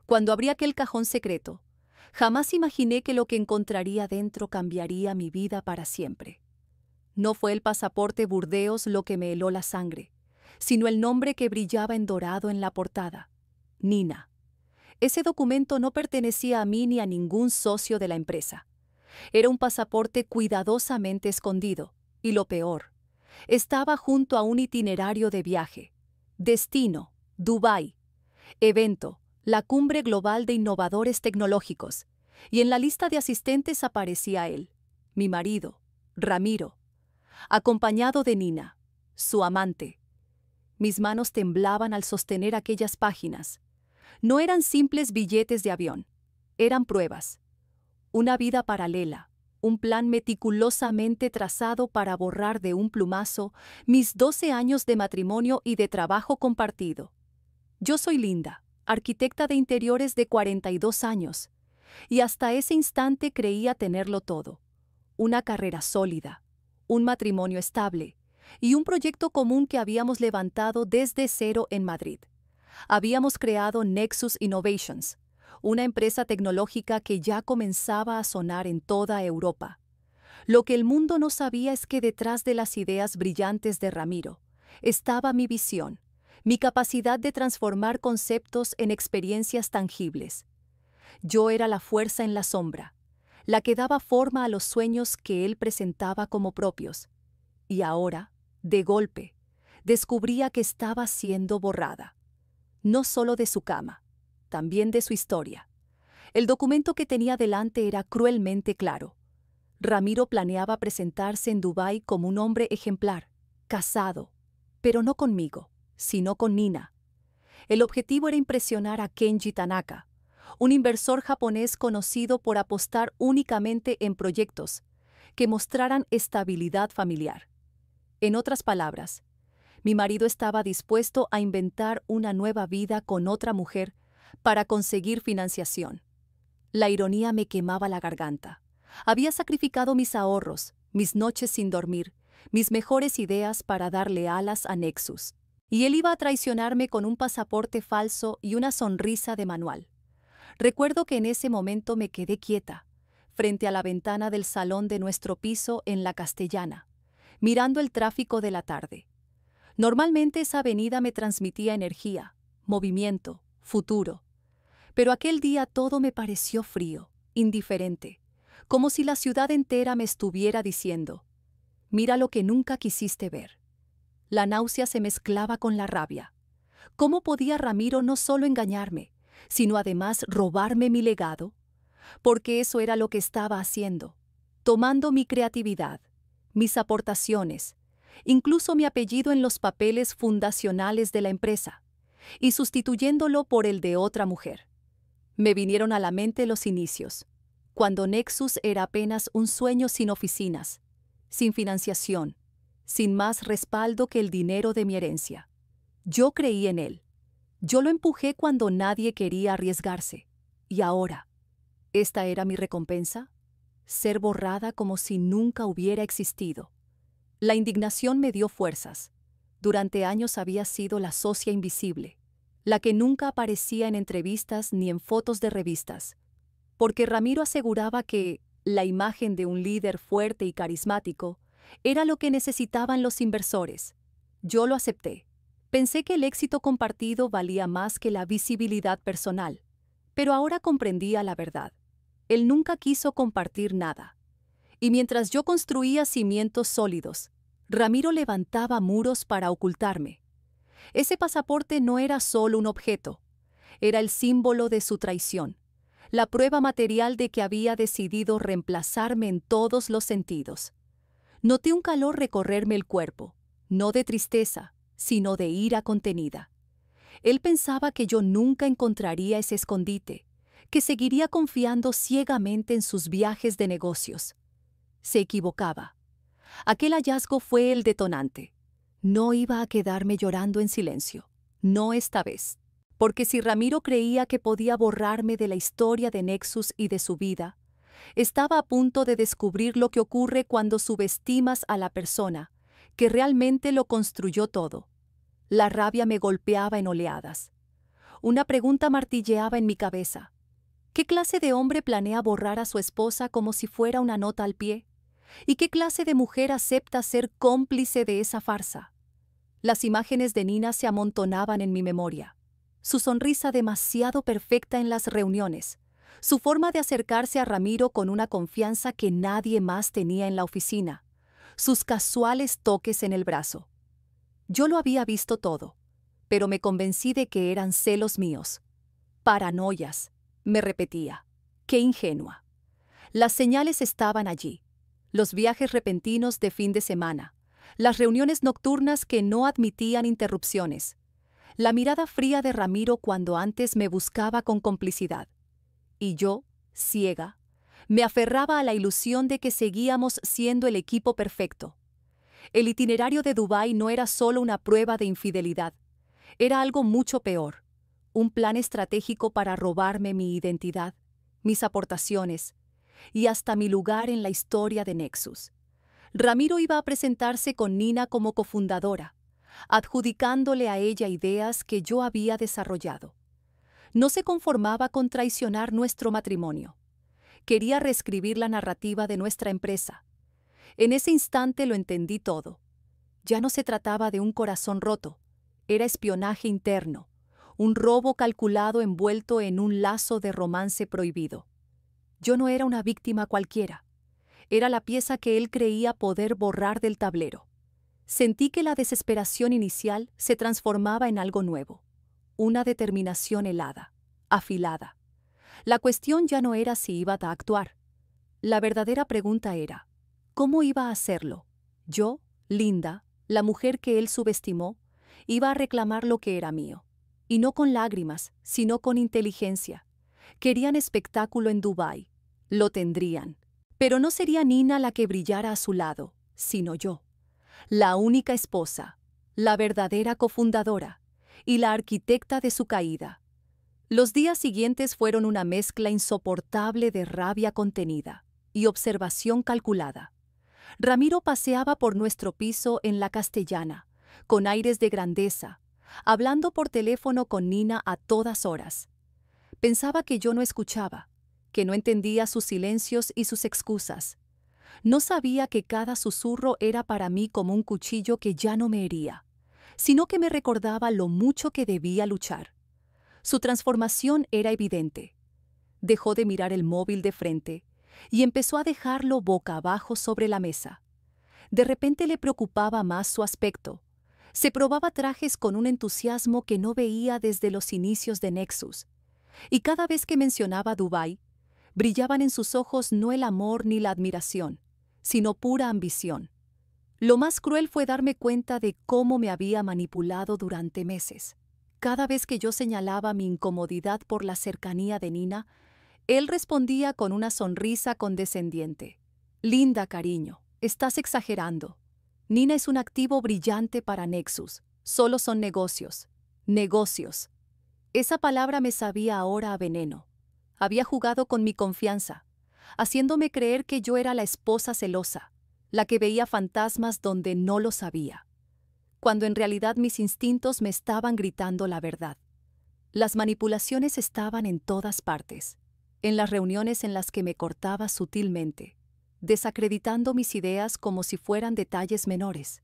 Cuando abrí aquel cajón secreto, jamás imaginé que lo que encontraría dentro cambiaría mi vida para siempre. No fue el pasaporte Burdeos lo que me heló la sangre, sino el nombre que brillaba en dorado en la portada: Nina. Ese documento no pertenecía a mí ni a ningún socio de la empresa. Era un pasaporte cuidadosamente escondido, y lo peor, estaba junto a un itinerario de viaje. Destino: Dubái. Evento: la Cumbre Global de Innovadores Tecnológicos. Y en la lista de asistentes aparecía él, mi marido, Ramiro, acompañado de Nina, su amante. Mis manos temblaban al sostener aquellas páginas. No eran simples billetes de avión, eran pruebas. Una vida paralela, un plan meticulosamente trazado para borrar de un plumazo mis 12 años de matrimonio y de trabajo compartido. Yo soy Linda, arquitecta de interiores de 42 años, y hasta ese instante creía tenerlo todo: una carrera sólida, un matrimonio estable y un proyecto común que habíamos levantado desde cero en Madrid. Habíamos creado Nexus Innovations, una empresa tecnológica que ya comenzaba a sonar en toda Europa. Lo que el mundo no sabía es que detrás de las ideas brillantes de Ramiro estaba mi visión, mi capacidad de transformar conceptos en experiencias tangibles. Yo era la fuerza en la sombra, la que daba forma a los sueños que él presentaba como propios. Y ahora, de golpe, descubría que estaba siendo borrada. No solo de su cama, también de su historia. El documento que tenía delante era cruelmente claro. Ramiro planeaba presentarse en Dubái como un hombre ejemplar, casado, pero no conmigo, sino con Nina. El objetivo era impresionar a Kenji Tanaka, un inversor japonés conocido por apostar únicamente en proyectos que mostraran estabilidad familiar. En otras palabras, mi marido estaba dispuesto a inventar una nueva vida con otra mujer para conseguir financiación. La ironía me quemaba la garganta. Había sacrificado mis ahorros, mis noches sin dormir, mis mejores ideas para darle alas a Nexus. Y él iba a traicionarme con un pasaporte falso y una sonrisa de manual. Recuerdo que en ese momento me quedé quieta, frente a la ventana del salón de nuestro piso en La Castellana, mirando el tráfico de la tarde. Normalmente esa avenida me transmitía energía, movimiento, futuro. Pero aquel día todo me pareció frío, indiferente, como si la ciudad entera me estuviera diciendo: mira lo que nunca quisiste ver. La náusea se mezclaba con la rabia. ¿Cómo podía Ramiro no solo engañarme, sino además robarme mi legado? Porque eso era lo que estaba haciendo, tomando mi creatividad, mis aportaciones, incluso mi apellido en los papeles fundacionales de la empresa, y sustituyéndolo por el de otra mujer. Me vinieron a la mente los inicios, cuando Nexus era apenas un sueño sin oficinas, sin financiación, sin más respaldo que el dinero de mi herencia. Yo creí en él. Yo lo empujé cuando nadie quería arriesgarse. Y ahora, ¿esta era mi recompensa? Ser borrada como si nunca hubiera existido. La indignación me dio fuerzas. Durante años había sido la socia invisible, la que nunca aparecía en entrevistas ni en fotos de revistas, porque Ramiro aseguraba que la imagen de un líder fuerte y carismático era lo que necesitaban los inversores. Yo lo acepté. Pensé que el éxito compartido valía más que la visibilidad personal, pero ahora comprendía la verdad. Él nunca quiso compartir nada. Y mientras yo construía cimientos sólidos, Ramiro levantaba muros para ocultarme. Ese pasaporte no era solo un objeto, era el símbolo de su traición, la prueba material de que había decidido reemplazarme en todos los sentidos. Noté un calor recorrerme el cuerpo, no de tristeza, sino de ira contenida. Él pensaba que yo nunca encontraría ese escondite, que seguiría confiando ciegamente en sus viajes de negocios. Se equivocaba. Aquel hallazgo fue el detonante. No iba a quedarme llorando en silencio, no esta vez. Porque si Ramiro creía que podía borrarme de la historia de Nexus y de su vida, estaba a punto de descubrir lo que ocurre cuando subestimas a la persona que realmente lo construyó todo. La rabia me golpeaba en oleadas. Una pregunta martilleaba en mi cabeza. ¿Qué clase de hombre planea borrar a su esposa como si fuera una nota al pie? ¿Y qué clase de mujer acepta ser cómplice de esa farsa? Las imágenes de Nina se amontonaban en mi memoria. Su sonrisa demasiado perfecta en las reuniones, su forma de acercarse a Ramiro con una confianza que nadie más tenía en la oficina, sus casuales toques en el brazo. Yo lo había visto todo, pero me convencí de que eran celos míos. Paranoias, me repetía. Qué ingenua. Las señales estaban allí. Los viajes repentinos de fin de semana, las reuniones nocturnas que no admitían interrupciones, la mirada fría de Ramiro cuando antes me buscaba con complicidad. Y yo, ciega, me aferraba a la ilusión de que seguíamos siendo el equipo perfecto. El itinerario de Dubái no era solo una prueba de infidelidad, era algo mucho peor, un plan estratégico para robarme mi identidad, mis aportaciones y hasta mi lugar en la historia de Nexus. Ramiro iba a presentarse con Nina como cofundadora, adjudicándole a ella ideas que yo había desarrollado. No se conformaba con traicionar nuestro matrimonio. Quería reescribir la narrativa de nuestra empresa. En ese instante lo entendí todo. Ya no se trataba de un corazón roto, era espionaje interno, un robo calculado envuelto en un lazo de romance prohibido. Yo no era una víctima cualquiera. Era la pieza que él creía poder borrar del tablero. Sentí que la desesperación inicial se transformaba en algo nuevo, una determinación helada, afilada. La cuestión ya no era si iba a actuar. La verdadera pregunta era, ¿cómo iba a hacerlo? Yo, Linda, la mujer que él subestimó, iba a reclamar lo que era mío. Y no con lágrimas, sino con inteligencia. Querían espectáculo en Dubái. Lo tendrían. Pero no sería Nina la que brillara a su lado, sino yo. La única esposa, la verdadera cofundadora y la arquitecta de su caída. Los días siguientes fueron una mezcla insoportable de rabia contenida y observación calculada. Ramiro paseaba por nuestro piso en la Castellana, con aires de grandeza, hablando por teléfono con Nina a todas horas. Pensaba que yo no escuchaba, que no entendía sus silencios y sus excusas. No sabía que cada susurro era para mí como un cuchillo que ya no me hería, sino que me recordaba lo mucho que debía luchar. Su transformación era evidente. Dejó de mirar el móvil de frente y empezó a dejarlo boca abajo sobre la mesa. De repente le preocupaba más su aspecto. Se probaba trajes con un entusiasmo que no veía desde los inicios de Nexus. Y cada vez que mencionaba Dubái, brillaban en sus ojos no el amor ni la admiración, sino pura ambición. Lo más cruel fue darme cuenta de cómo me había manipulado durante meses. Cada vez que yo señalaba mi incomodidad por la cercanía de Nina, él respondía con una sonrisa condescendiente. Linda, cariño, estás exagerando. Nina es un activo brillante para Nexus. Solo son negocios. Negocios. Esa palabra me sabía ahora a veneno. Había jugado con mi confianza, haciéndome creer que yo era la esposa celosa, la que veía fantasmas donde no los había, cuando en realidad mis instintos me estaban gritando la verdad. Las manipulaciones estaban en todas partes, en las reuniones en las que me cortaba sutilmente, desacreditando mis ideas como si fueran detalles menores,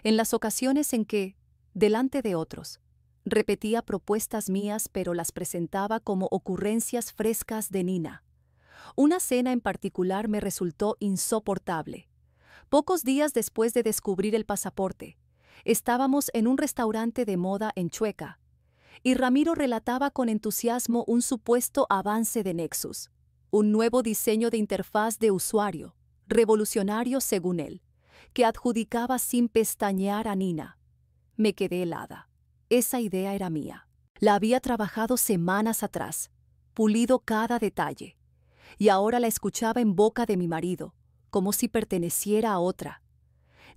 en las ocasiones en que, delante de otros, repetía propuestas mías pero las presentaba como ocurrencias frescas de Nina. Una cena en particular me resultó insoportable. Pocos días después de descubrir el pasaporte, estábamos en un restaurante de moda en Chueca, y Ramiro relataba con entusiasmo un supuesto avance de Nexus, un nuevo diseño de interfaz de usuario, revolucionario según él, que adjudicaba sin pestañear a Nina. Me quedé helada. Esa idea era mía. La había trabajado semanas atrás, pulido cada detalle, y ahora la escuchaba en boca de mi marido, como si perteneciera a otra.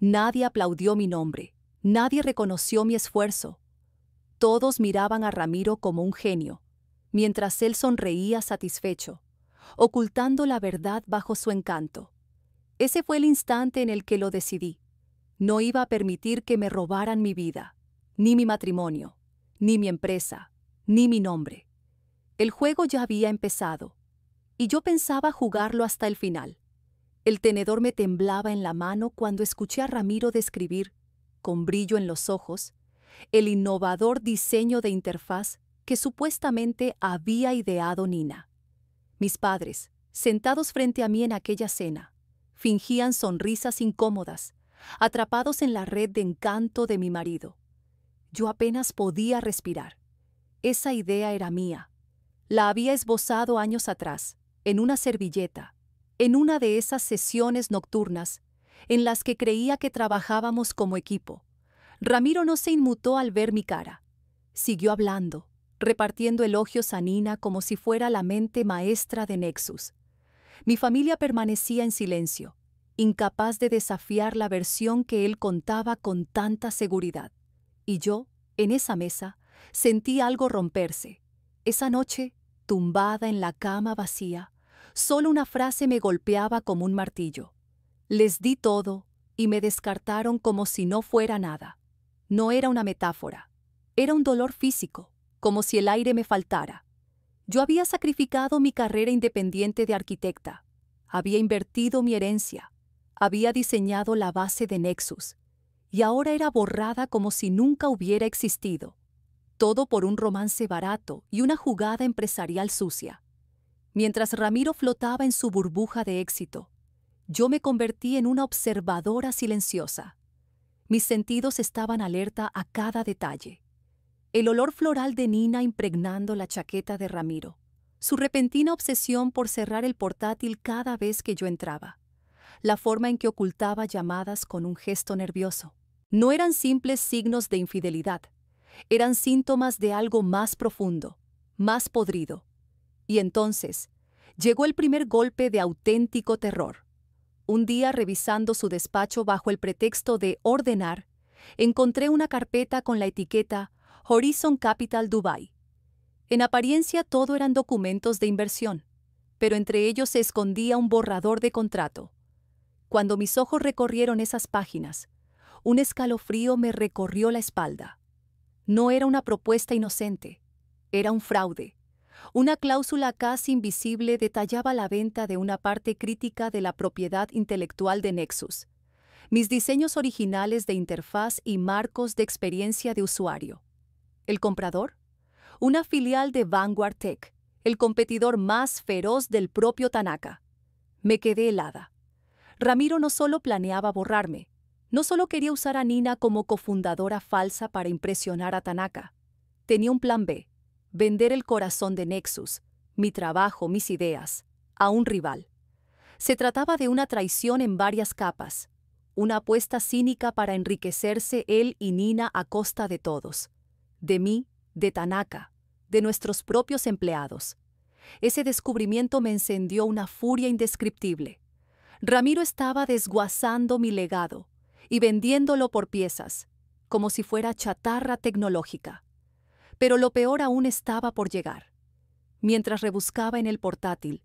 Nadie aplaudió mi nombre, nadie reconoció mi esfuerzo. Todos miraban a Ramiro como un genio, mientras él sonreía satisfecho, ocultando la verdad bajo su encanto. Ese fue el instante en el que lo decidí. No iba a permitir que me robaran mi vida, ni mi matrimonio, ni mi empresa, ni mi nombre. El juego ya había empezado, y yo pensaba jugarlo hasta el final. El tenedor me temblaba en la mano cuando escuché a Ramiro describir, con brillo en los ojos, el innovador diseño de interfaz que supuestamente había ideado Nina. Mis padres, sentados frente a mí en aquella cena, fingían sonrisas incómodas, atrapados en la red de encanto de mi marido. Yo apenas podía respirar. Esa idea era mía. La había esbozado años atrás, en una servilleta, en una de esas sesiones nocturnas en las que creía que trabajábamos como equipo. Ramiro no se inmutó al ver mi cara. Siguió hablando, repartiendo elogios a Nina como si fuera la mente maestra de Nexus. Mi familia permanecía en silencio, incapaz de desafiar la versión que él contaba con tanta seguridad. Y yo, en esa mesa, sentí algo romperse. Esa noche, tumbada en la cama vacía, solo una frase me golpeaba como un martillo. Les di todo y me descartaron como si no fuera nada. No era una metáfora, era un dolor físico, como si el aire me faltara. Yo había sacrificado mi carrera independiente de arquitecta, había invertido mi herencia, había diseñado la base de Nexus, y ahora era borrada como si nunca hubiera existido. Todo por un romance barato y una jugada empresarial sucia. Mientras Ramiro flotaba en su burbuja de éxito, yo me convertí en una observadora silenciosa. Mis sentidos estaban alerta a cada detalle. El olor floral de Nina impregnando la chaqueta de Ramiro, su repentina obsesión por cerrar el portátil cada vez que yo entraba, la forma en que ocultaba llamadas con un gesto nervioso. No eran simples signos de infidelidad, eran síntomas de algo más profundo, más podrido. Y entonces llegó el primer golpe de auténtico terror. Un día, revisando su despacho bajo el pretexto de ordenar, encontré una carpeta con la etiqueta Horizon Capital Dubai. En apariencia todo eran documentos de inversión, pero entre ellos se escondía un borrador de contrato. Cuando mis ojos recorrieron esas páginas, un escalofrío me recorrió la espalda. No era una propuesta inocente, era un fraude. Una cláusula casi invisible detallaba la venta de una parte crítica de la propiedad intelectual de Nexus, mis diseños originales de interfaz y marcos de experiencia de usuario. ¿El comprador? Una filial de Vanguard Tech, el competidor más feroz del propio Tanaka. Me quedé helada. Ramiro no solo planeaba borrarme, no solo quería usar a Nina como cofundadora falsa para impresionar a Tanaka. Tenía un plan B. Vender el corazón de Nexus, mi trabajo, mis ideas, a un rival. Se trataba de una traición en varias capas, una apuesta cínica para enriquecerse él y Nina a costa de todos, de mí, de Tanaka, de nuestros propios empleados. Ese descubrimiento me encendió una furia indescriptible. Ramiro estaba desguazando mi legado y vendiéndolo por piezas, como si fuera chatarra tecnológica. Pero lo peor aún estaba por llegar. Mientras rebuscaba en el portátil,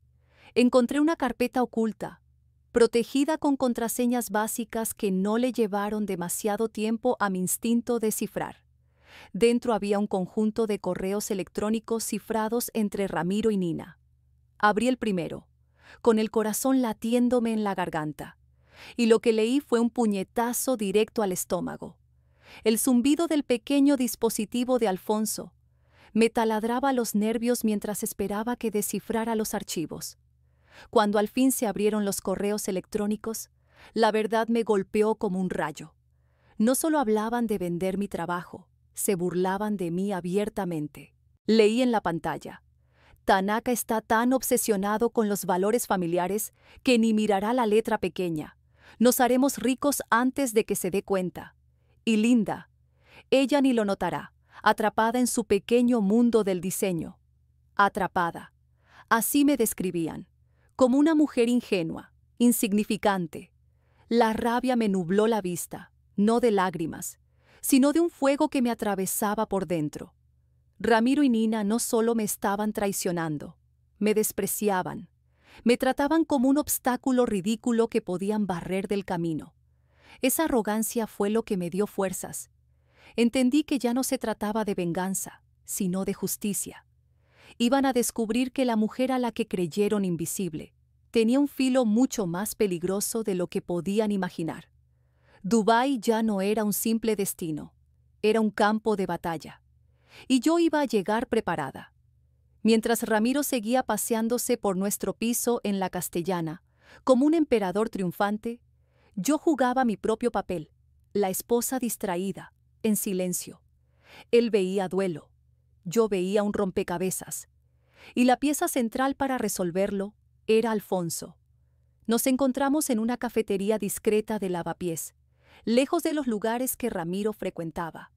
encontré una carpeta oculta, protegida con contraseñas básicas que no le llevaron demasiado tiempo a mi instinto descifrar. Dentro había un conjunto de correos electrónicos cifrados entre Ramiro y Nina. Abrí el primero, con el corazón latiéndome en la garganta, y lo que leí fue un puñetazo directo al estómago. El zumbido del pequeño dispositivo de Alfonso me taladraba los nervios mientras esperaba que descifrara los archivos. Cuando al fin se abrieron los correos electrónicos, la verdad me golpeó como un rayo. No solo hablaban de vender mi trabajo, se burlaban de mí abiertamente. Leí en la pantalla: Tanaka está tan obsesionado con los valores familiares que ni mirará la letra pequeña. Nos haremos ricos antes de que se dé cuenta. Y Linda, ella ni lo notará, atrapada en su pequeño mundo del diseño. Atrapada. Así me describían, como una mujer ingenua, insignificante. La rabia me nubló la vista, no de lágrimas, sino de un fuego que me atravesaba por dentro. Ramiro y Nina no solo me estaban traicionando, me despreciaban, me trataban como un obstáculo ridículo que podían barrer del camino. Esa arrogancia fue lo que me dio fuerzas. Entendí que ya no se trataba de venganza, sino de justicia. Iban a descubrir que la mujer a la que creyeron invisible tenía un filo mucho más peligroso de lo que podían imaginar. Dubái ya no era un simple destino, era un campo de batalla. Y yo iba a llegar preparada. Mientras Ramiro seguía paseándose por nuestro piso en la Castellana, como un emperador triunfante, yo jugaba mi propio papel, la esposa distraída, en silencio. Él veía duelo, yo veía un rompecabezas, y la pieza central para resolverlo era Alfonso. Nos encontramos en una cafetería discreta de Lavapiés, lejos de los lugares que Ramiro frecuentaba.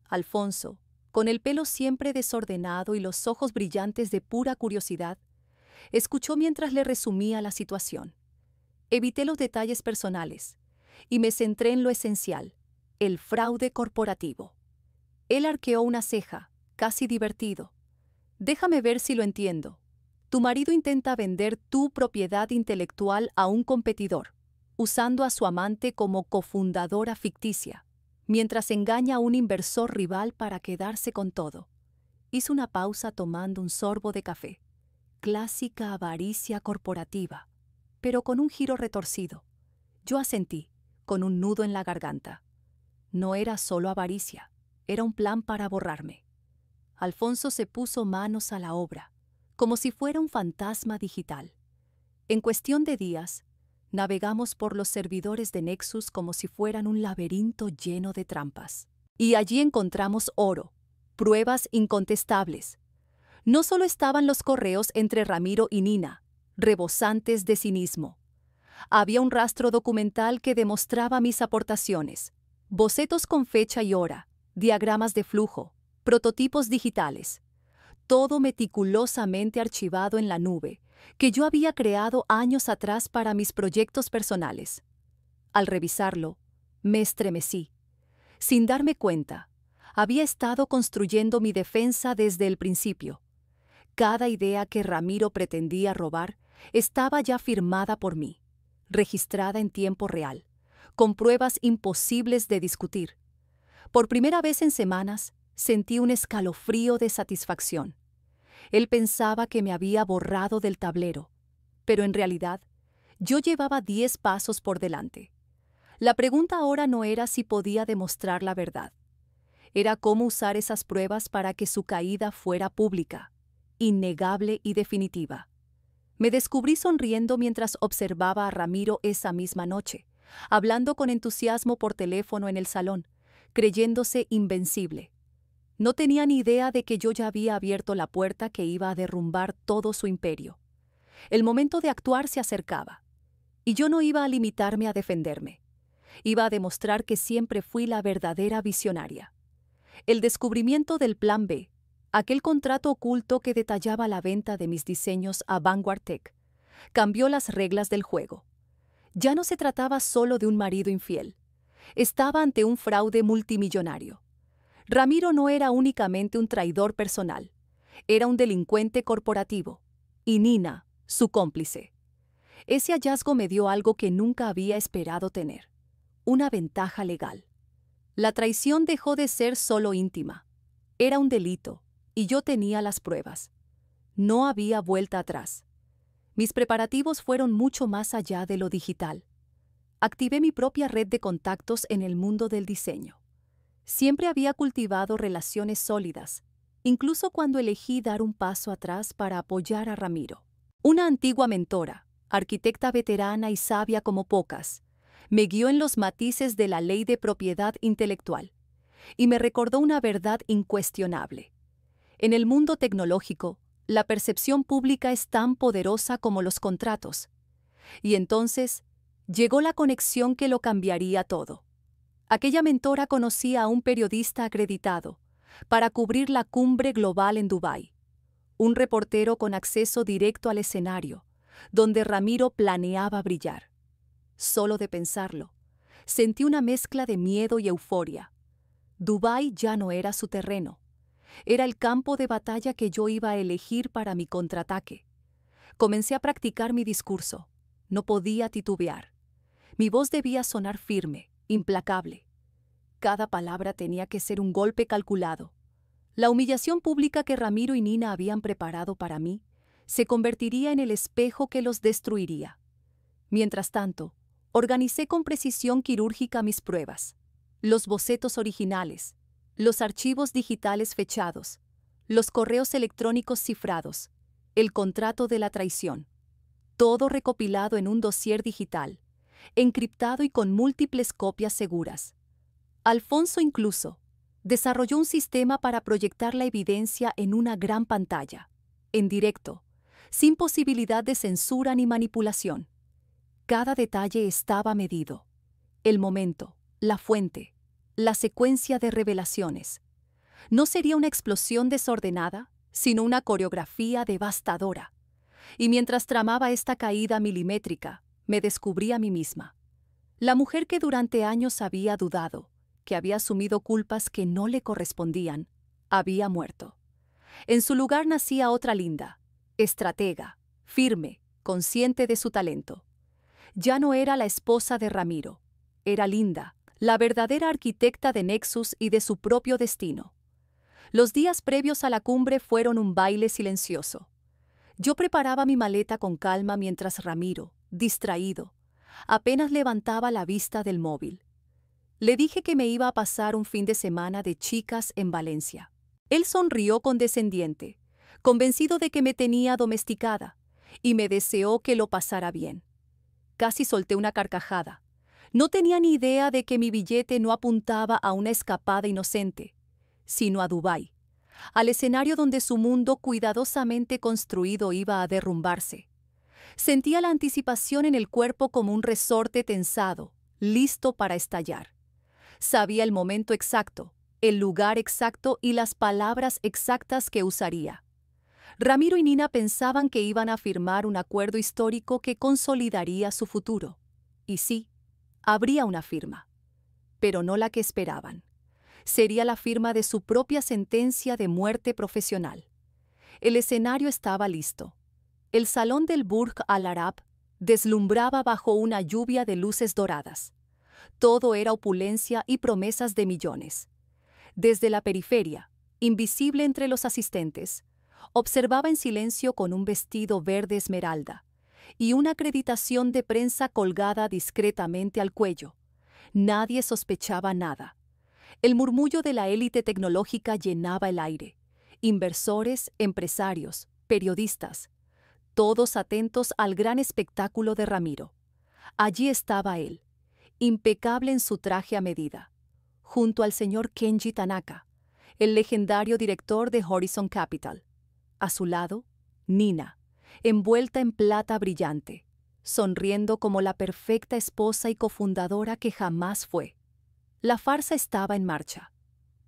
Alfonso, con el pelo siempre desordenado y los ojos brillantes de pura curiosidad, escuchó mientras le resumía la situación. Evité los detalles personales y me centré en lo esencial, el fraude corporativo. Él arqueó una ceja, casi divertido. Déjame ver si lo entiendo. Tu marido intenta vender tu propiedad intelectual a un competidor, usando a su amante como cofundadora ficticia, mientras engaña a un inversor rival para quedarse con todo. Hizo una pausa tomando un sorbo de café. Clásica avaricia corporativa, pero con un giro retorcido. Yo asentí, con un nudo en la garganta. No era solo avaricia, era un plan para borrarme. Alfonso se puso manos a la obra, como si fuera un fantasma digital. En cuestión de días, navegamos por los servidores de Nexus como si fueran un laberinto lleno de trampas. Y allí encontramos oro, pruebas incontestables. No solo estaban los correos entre Ramiro y Nina, rebosantes de cinismo. Había un rastro documental que demostraba mis aportaciones, bocetos con fecha y hora, diagramas de flujo, prototipos digitales. Todo meticulosamente archivado en la nube, que yo había creado años atrás para mis proyectos personales. Al revisarlo, me estremecí. Sin darme cuenta, había estado construyendo mi defensa desde el principio. Cada idea que Ramiro pretendía robar estaba ya firmada por mí, registrada en tiempo real, con pruebas imposibles de discutir. Por primera vez en semanas, sentí un escalofrío de satisfacción. Él pensaba que me había borrado del tablero, pero en realidad, yo llevaba 10 pasos por delante. La pregunta ahora no era si podía demostrar la verdad. Era cómo usar esas pruebas para que su caída fuera pública, innegable y definitiva. Me descubrí sonriendo mientras observaba a Ramiro esa misma noche, hablando con entusiasmo por teléfono en el salón, creyéndose invencible. No tenía ni idea de que yo ya había abierto la puerta que iba a derrumbar todo su imperio. El momento de actuar se acercaba, y yo no iba a limitarme a defenderme. Iba a demostrar que siempre fui la verdadera visionaria. El descubrimiento del Plan B, aquel contrato oculto que detallaba la venta de mis diseños a Vanguard Tech, cambió las reglas del juego. Ya no se trataba solo de un marido infiel. Estaba ante un fraude multimillonario. Ramiro no era únicamente un traidor personal, era un delincuente corporativo, y Nina, su cómplice. Ese hallazgo me dio algo que nunca había esperado tener, una ventaja legal. La traición dejó de ser solo íntima, era un delito, y yo tenía las pruebas. No había vuelta atrás. Mis preparativos fueron mucho más allá de lo digital. Activé mi propia red de contactos en el mundo del diseño. Siempre había cultivado relaciones sólidas, incluso cuando elegí dar un paso atrás para apoyar a Ramiro. Una antigua mentora, arquitecta veterana y sabia como pocas, me guió en los matices de la ley de propiedad intelectual y me recordó una verdad incuestionable. En el mundo tecnológico, la percepción pública es tan poderosa como los contratos. Y entonces, llegó la conexión que lo cambiaría todo. Aquella mentora conocía a un periodista acreditado para cubrir la cumbre global en Dubái, un reportero con acceso directo al escenario, donde Ramiro planeaba brillar. Solo de pensarlo, sentí una mezcla de miedo y euforia. Dubái ya no era su terreno, era el campo de batalla que yo iba a elegir para mi contraataque. Comencé a practicar mi discurso, no podía titubear. Mi voz debía sonar firme, implacable. Cada palabra tenía que ser un golpe calculado. La humillación pública que Ramiro y Nina habían preparado para mí se convertiría en el espejo que los destruiría. Mientras tanto, organicé con precisión quirúrgica mis pruebas, los bocetos originales, los archivos digitales fechados, los correos electrónicos cifrados, el contrato de la traición, todo recopilado en un dossier digital, encriptado y con múltiples copias seguras. Alfonso incluso desarrolló un sistema para proyectar la evidencia en una gran pantalla, en directo, sin posibilidad de censura ni manipulación. Cada detalle estaba medido. El momento, la fuente, la secuencia de revelaciones. No sería una explosión desordenada, sino una coreografía devastadora. Y mientras tramaba esta caída milimétrica, me descubrí a mí misma. La mujer que durante años había dudado, que había asumido culpas que no le correspondían, había muerto. En su lugar nacía otra Linda, estratega, firme, consciente de su talento. Ya no era la esposa de Ramiro, era Linda, la verdadera arquitecta de Nexus y de su propio destino. Los días previos a la cumbre fueron un baile silencioso. Yo preparaba mi maleta con calma mientras Ramiro, distraído, apenas levantaba la vista del móvil. Le dije que me iba a pasar un fin de semana de chicas en Valencia. Él sonrió condescendiente, convencido de que me tenía domesticada, y me deseó que lo pasara bien. Casi solté una carcajada. No tenía ni idea de que mi billete no apuntaba a una escapada inocente, sino a Dubái, al escenario donde su mundo cuidadosamente construido iba a derrumbarse. Sentía la anticipación en el cuerpo como un resorte tensado, listo para estallar. Sabía el momento exacto, el lugar exacto y las palabras exactas que usaría. Ramiro y Nina pensaban que iban a firmar un acuerdo histórico que consolidaría su futuro. Y sí, habría una firma, pero no la que esperaban. Sería la firma de su propia sentencia de muerte profesional. El escenario estaba listo. El salón del Burj Al Arab deslumbraba bajo una lluvia de luces doradas. Todo era opulencia y promesas de millones. Desde la periferia, invisible entre los asistentes, observaba en silencio con un vestido verde esmeralda y una acreditación de prensa colgada discretamente al cuello. Nadie sospechaba nada. El murmullo de la élite tecnológica llenaba el aire. Inversores, empresarios, periodistas, todos atentos al gran espectáculo de Ramiro. Allí estaba él, impecable en su traje a medida, junto al señor Kenji Tanaka, el legendario director de Horizon Capital. A su lado, Nina, envuelta en plata brillante, sonriendo como la perfecta esposa y cofundadora que jamás fue. La farsa estaba en marcha.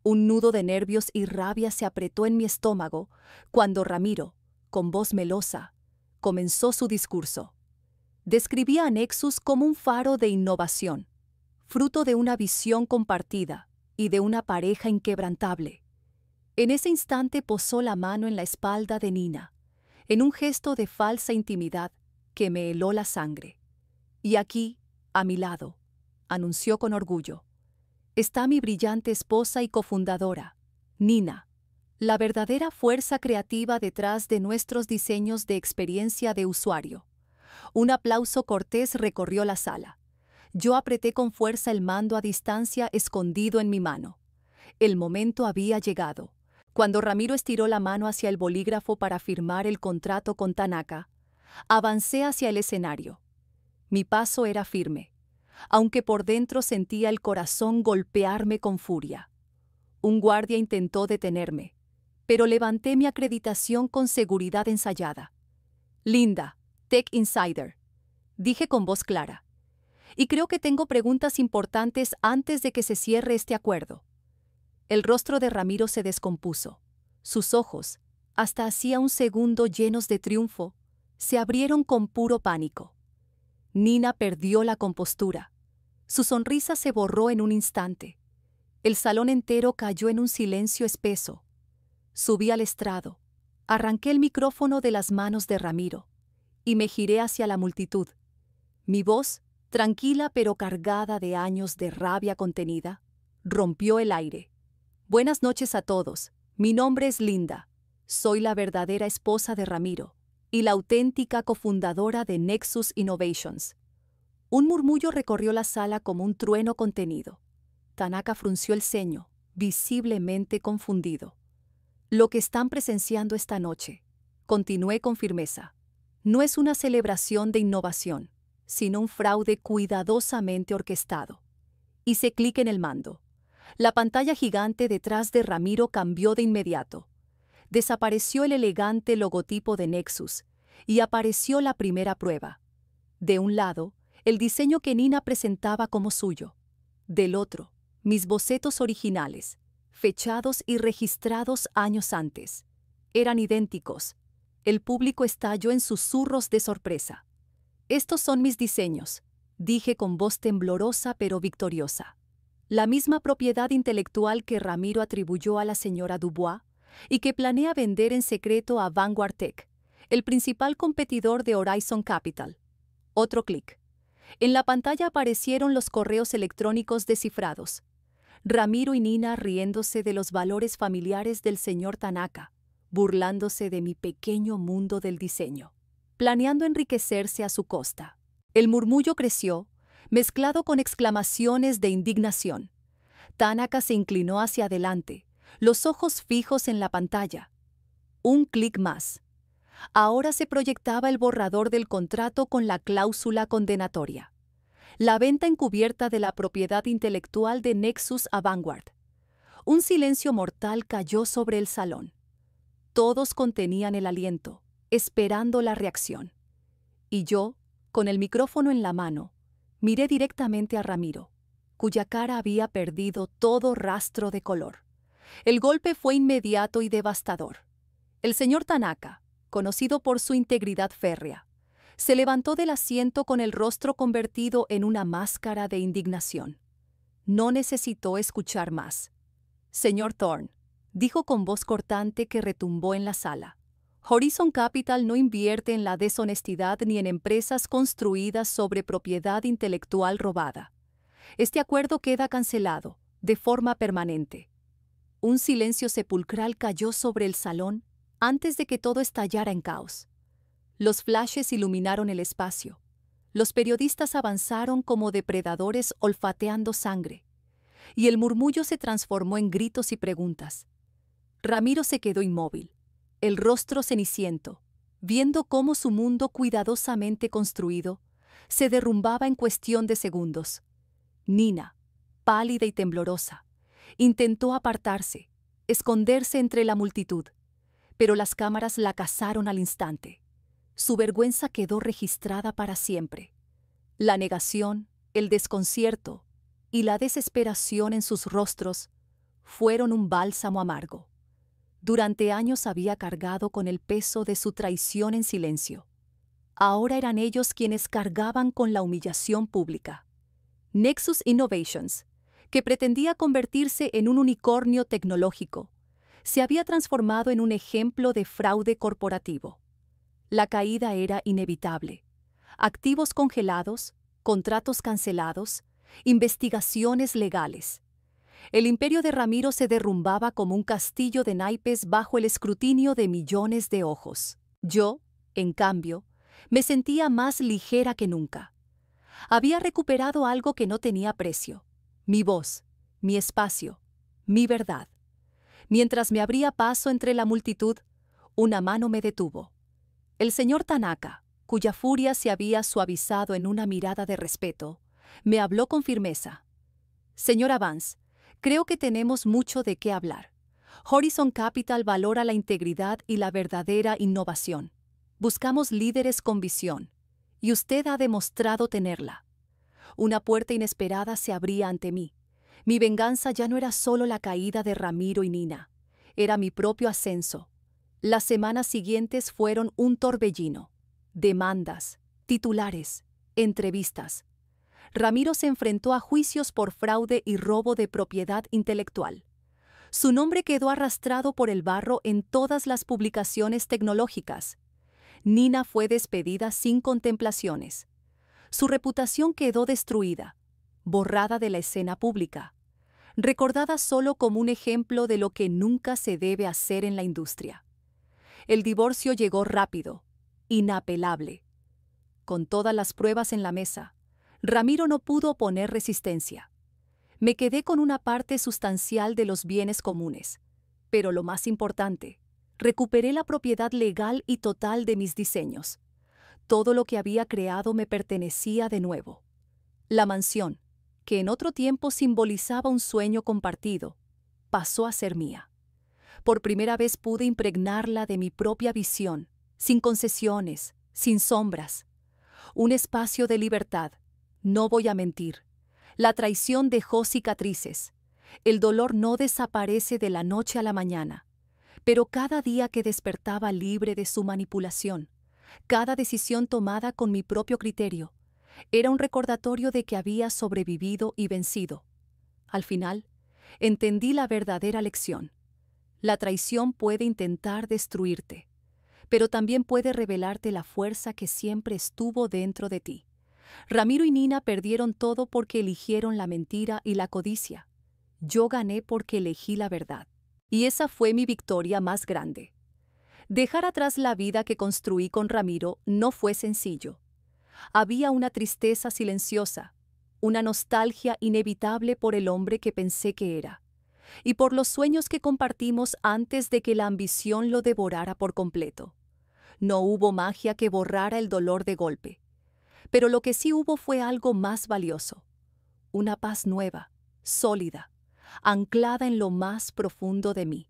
Un nudo de nervios y rabia se apretó en mi estómago cuando Ramiro, con voz melosa, comenzó su discurso. Describía a Nexus como un faro de innovación, fruto de una visión compartida y de una pareja inquebrantable. En ese instante posó la mano en la espalda de Nina, en un gesto de falsa intimidad que me heló la sangre. Y aquí, a mi lado, anunció con orgullo, está mi brillante esposa y cofundadora, Nina, la verdadera fuerza creativa detrás de nuestros diseños de experiencia de usuario. Un aplauso cortés recorrió la sala. Yo apreté con fuerza el mando a distancia escondido en mi mano. El momento había llegado. Cuando Ramiro estiró la mano hacia el bolígrafo para firmar el contrato con Tanaka, avancé hacia el escenario. Mi paso era firme, aunque por dentro sentía el corazón golpearme con furia. Un guardia intentó detenerme, pero levanté mi acreditación con seguridad ensayada. Linda, Tech Insider, dije con voz clara. Y creo que tengo preguntas importantes antes de que se cierre este acuerdo. El rostro de Ramiro se descompuso. Sus ojos, hasta hacía un segundo llenos de triunfo, se abrieron con puro pánico. Nina perdió la compostura. Su sonrisa se borró en un instante. El salón entero cayó en un silencio espeso. Subí al estrado, arranqué el micrófono de las manos de Ramiro y me giré hacia la multitud. Mi voz, tranquila pero cargada de años de rabia contenida, rompió el aire. Buenas noches a todos, Mi nombre es Linda. Soy la verdadera esposa de Ramiro y la auténtica cofundadora de Nexus Innovations. Un murmullo recorrió la sala como un trueno contenido. Tanaka frunció el ceño, visiblemente confundido. Lo que están presenciando esta noche, continué con firmeza, no es una celebración de innovación, sino un fraude cuidadosamente orquestado. Hice clic en el mando. La pantalla gigante detrás de Ramiro cambió de inmediato. Desapareció el elegante logotipo de Nexus y apareció la primera prueba. De un lado, el diseño que Nina presentaba como suyo. Del otro, mis bocetos originales, fechados y registrados años antes. Eran idénticos. El público estalló en susurros de sorpresa. «Estos son mis diseños», dije con voz temblorosa pero victoriosa. La misma propiedad intelectual que Ramiro atribuyó a la señora Dubois y que planea vender en secreto a Vanguard Tech, el principal competidor de Horizon Capital. Otro clic. En la pantalla aparecieron los correos electrónicos descifrados. Ramiro y Nina riéndose de los valores familiares del señor Tanaka, burlándose de mi pequeño mundo del diseño, planeando enriquecerse a su costa. El murmullo creció, mezclado con exclamaciones de indignación. Tanaka se inclinó hacia adelante, los ojos fijos en la pantalla. Un clic más. Ahora se proyectaba el borrador del contrato con la cláusula condenatoria. La venta encubierta de la propiedad intelectual de Nexus a Vanguard. Un silencio mortal cayó sobre el salón. Todos contenían el aliento, esperando la reacción. Y yo, con el micrófono en la mano, miré directamente a Ramiro, cuya cara había perdido todo rastro de color. El golpe fue inmediato y devastador. El señor Tanaka, conocido por su integridad férrea, se levantó del asiento con el rostro convertido en una máscara de indignación. No necesitó escuchar más. «Señor Thorne», dijo con voz cortante que retumbó en la sala, «Horizon Capital no invierte en la deshonestidad ni en empresas construidas sobre propiedad intelectual robada. Este acuerdo queda cancelado, de forma permanente». Un silencio sepulcral cayó sobre el salón antes de que todo estallara en caos. Los flashes iluminaron el espacio. Los periodistas avanzaron como depredadores olfateando sangre, y el murmullo se transformó en gritos y preguntas. Ramiro se quedó inmóvil, el rostro ceniciento, viendo cómo su mundo cuidadosamente construido se derrumbaba en cuestión de segundos. Nina, pálida y temblorosa, intentó apartarse, esconderse entre la multitud, pero las cámaras la cazaron al instante. Su vergüenza quedó registrada para siempre. La negación, el desconcierto y la desesperación en sus rostros fueron un bálsamo amargo. Durante años había cargado con el peso de su traición en silencio. Ahora eran ellos quienes cargaban con la humillación pública. Nexus Innovations, que pretendía convertirse en un unicornio tecnológico, se había transformado en un ejemplo de fraude corporativo. La caída era inevitable. Activos congelados, contratos cancelados, investigaciones legales. El imperio de Ramiro se derrumbaba como un castillo de naipes bajo el escrutinio de millones de ojos. Yo, en cambio, me sentía más ligera que nunca. Había recuperado algo que no tenía precio: mi voz, mi espacio, mi verdad. Mientras me abría paso entre la multitud, una mano me detuvo. El señor Tanaka, cuya furia se había suavizado en una mirada de respeto, me habló con firmeza. «Señora Vance, creo que tenemos mucho de qué hablar. Horizon Capital valora la integridad y la verdadera innovación. Buscamos líderes con visión, y usted ha demostrado tenerla». Una puerta inesperada se abría ante mí. Mi venganza ya no era solo la caída de Ramiro y Nina, era mi propio ascenso. Las semanas siguientes fueron un torbellino. Demandas, titulares, entrevistas. Ramiro se enfrentó a juicios por fraude y robo de propiedad intelectual. Su nombre quedó arrastrado por el barro en todas las publicaciones tecnológicas. Nina fue despedida sin contemplaciones. Su reputación quedó destruida, borrada de la escena pública. recordada solo como un ejemplo de lo que nunca se debe hacer en la industria. El divorcio llegó rápido, inapelable. Con todas las pruebas en la mesa, Ramiro no pudo oponer resistencia. Me quedé con una parte sustancial de los bienes comunes, pero lo más importante, recuperé la propiedad legal y total de mis diseños. Todo lo que había creado me pertenecía de nuevo. La mansión, que en otro tiempo simbolizaba un sueño compartido, pasó a ser mía. Por primera vez pude impregnarla de mi propia visión, sin concesiones, sin sombras. Un espacio de libertad. No voy a mentir. La traición dejó cicatrices. El dolor no desaparece de la noche a la mañana. Pero cada día que despertaba libre de su manipulación, cada decisión tomada con mi propio criterio, era un recordatorio de que había sobrevivido y vencido. Al final, entendí la verdadera lección. La traición puede intentar destruirte, pero también puede revelarte la fuerza que siempre estuvo dentro de ti. Ramiro y Nina perdieron todo porque eligieron la mentira y la codicia. Yo gané porque elegí la verdad. Y esa fue mi victoria más grande. Dejar atrás la vida que construí con Ramiro no fue sencillo. Había una tristeza silenciosa, una nostalgia inevitable por el hombre que pensé que era, y por los sueños que compartimos antes de que la ambición lo devorara por completo. No hubo magia que borrara el dolor de golpe. Pero lo que sí hubo fue algo más valioso. Una paz nueva, sólida, anclada en lo más profundo de mí.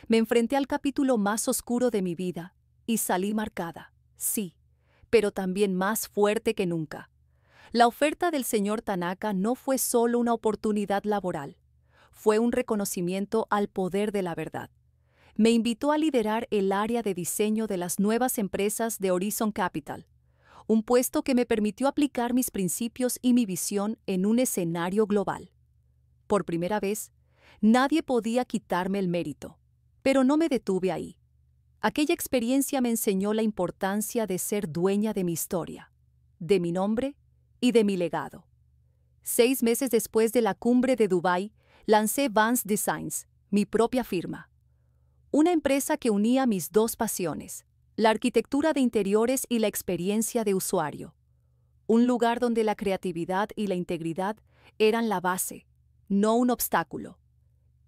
Me enfrenté al capítulo más oscuro de mi vida y salí marcada, sí, pero también más fuerte que nunca. La oferta del señor Tanaka no fue solo una oportunidad laboral, fue un reconocimiento al poder de la verdad. Me invitó a liderar el área de diseño de las nuevas empresas de Horizon Capital, un puesto que me permitió aplicar mis principios y mi visión en un escenario global. Por primera vez, nadie podía quitarme el mérito, pero no me detuve ahí. Aquella experiencia me enseñó la importancia de ser dueña de mi historia, de mi nombre y de mi legado. 6 meses después de la cumbre de Dubái, lancé Vance Designs, mi propia firma. Una empresa que unía mis dos pasiones, la arquitectura de interiores y la experiencia de usuario. Un lugar donde la creatividad y la integridad eran la base, no un obstáculo.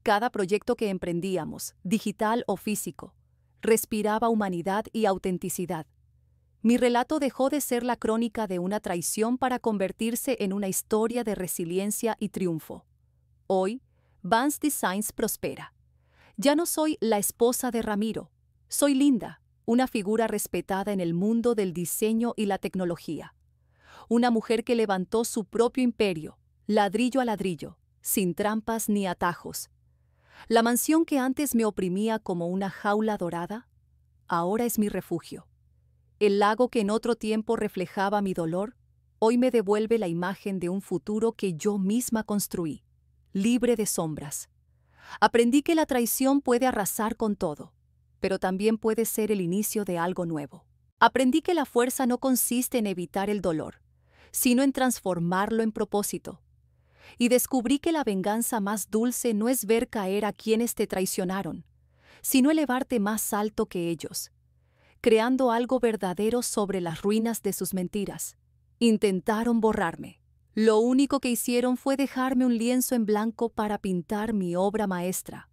Cada proyecto que emprendíamos, digital o físico, respiraba humanidad y autenticidad. Mi relato dejó de ser la crónica de una traición para convertirse en una historia de resiliencia y triunfo. Hoy, Vance Designs prospera. Ya no soy la esposa de Ramiro, soy Linda, una figura respetada en el mundo del diseño y la tecnología. Una mujer que levantó su propio imperio, ladrillo a ladrillo, sin trampas ni atajos. La mansión que antes me oprimía como una jaula dorada, ahora es mi refugio. El lago que en otro tiempo reflejaba mi dolor, hoy me devuelve la imagen de un futuro que yo misma construí, libre de sombras. Aprendí que la traición puede arrasar con todo, pero también puede ser el inicio de algo nuevo. Aprendí que la fuerza no consiste en evitar el dolor, sino en transformarlo en propósito. Y descubrí que la venganza más dulce no es ver caer a quienes te traicionaron, sino elevarte más alto que ellos, creando algo verdadero sobre las ruinas de sus mentiras. Intentaron borrarme. Lo único que hicieron fue dejarme un lienzo en blanco para pintar mi obra maestra.